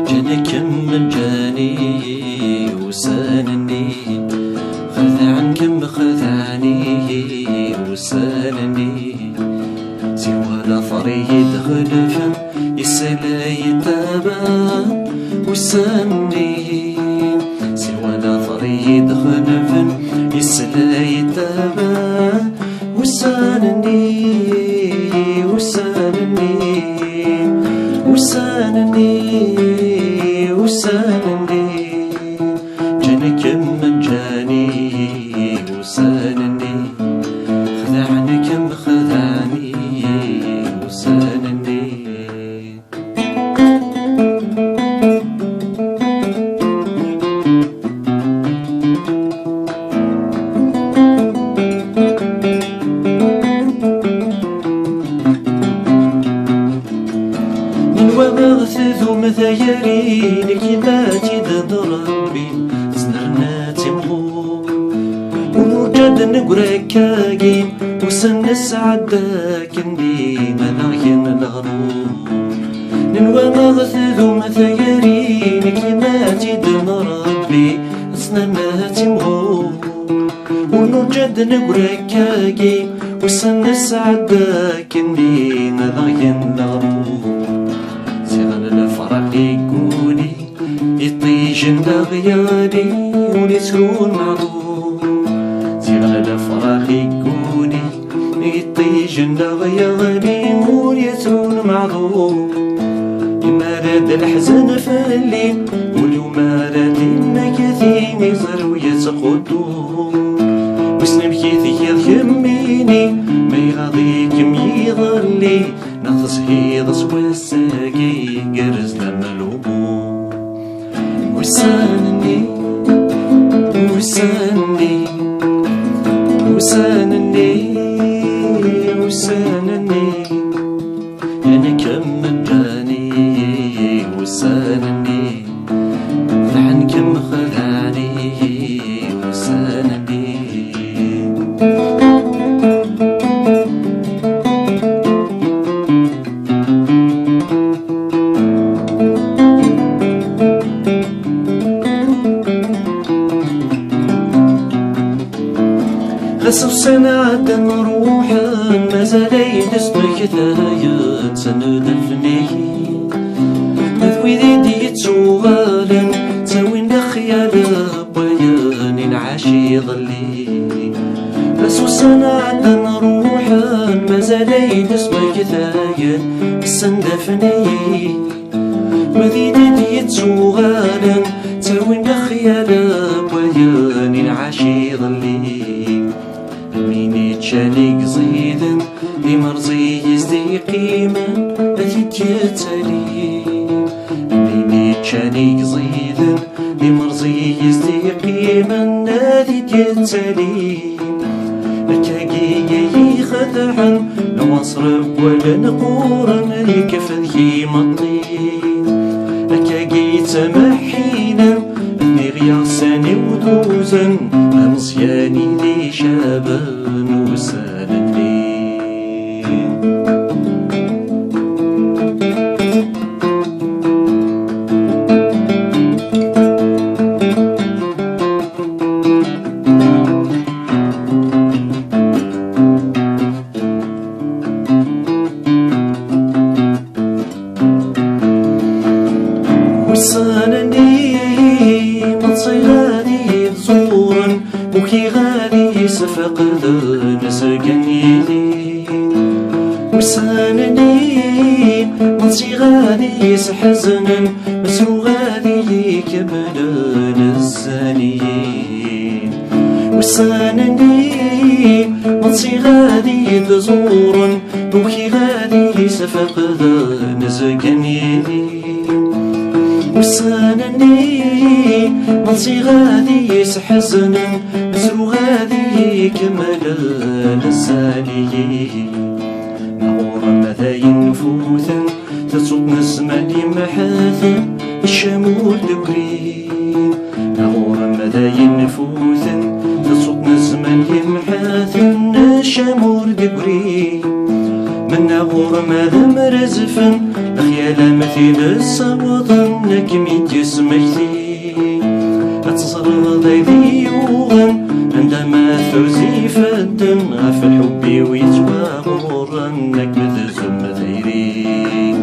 جانك مجاني وسانني خذعنكم خذعني وسانني سوى لا فريد غلفا يسلا يتابع وسانني سوى لا فريد غلفا يسلا يتابع وسانني وسانني وسانني وسانني جانك مجاني وسانني خذعنك خذعني وسانني ومغثث مثيرين كيماتي ذا ربي زنرناتي مغور وموجد نقركاقي وسن سعداك ديما لاين الغرور ننوى مغثث مثيرين كيماتي ذا ربي زنرناتي مغور وموجد نقركاقي وسن سعداك ديما لاين الغرور الفرح يقولي يطيجن غيالي ونسكون معذور زيغل الفرح يقولي يطيجن غيالي ونسكون معذور يما راد الحزن في الليل واليوم راد النكاثين يزر ويتقدور وسنبكي ثياذ يميني ما يغاضيكم يظلي نغص هيضس وساقي قرز لملوبو وسانني وسانني وسانني وسانني أنا كم مجاني وسانني لحن كم خذعني وسانني غسل سنة روحا ما زال يدسمك ثايا سند الفنين ذوي ذي يتسوغالا تسوين لخيال بيان العاشي ظلي غسل سنة روحا ما زال يدسمك ثايا سند الفنين وذي ذي يتسوغالا تسوين لخيال بيان العاشي ظلي ميني تشانيك زيدا بمرزي يزدي قيمة التي تجتلي ميني تشانيك زيدا بمرزي يزدي قيمة التي تجتلي الكاقي خدعا لو أصرف ولا نقورا الكفذي مطين الكاقي تمحينا ابني غياساني ودوزا أمصياني لي شابان وسانني وسانني متصيغاني زورا وكي غالي سفق نسقني لي وسانني متصيغاني سحزنا مسروغاني كبلان الزانيين وسانني متصيغاني زورا وكي غالي سفق نسقني لي وسانني مصي غادي يسحزنا زرو غادي كمال الزاني نغور مذاين نفوثا تصوت نسماني محاثا الشمول دكرين نغور مذاين نفوثا تصوت نسماني محاثا الشمول دكرين من نغور ماذا مرزفا يا مثيل الصوت نكميت يسمكتي أتصرد ذي يوغن عندما ثوزي فدن غف الحب ويتواغر انك مذزم ذيري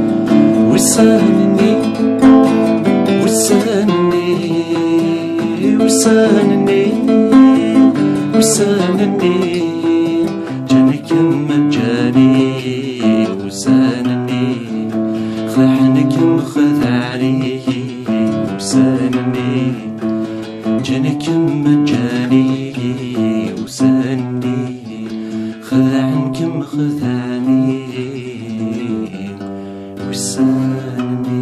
وسانني وسانني وسانني وسانني جانك مجاني وسانني خلعنك مخذعني وسانني جانك مجاني وسانني خذعنك مخذعني وسانني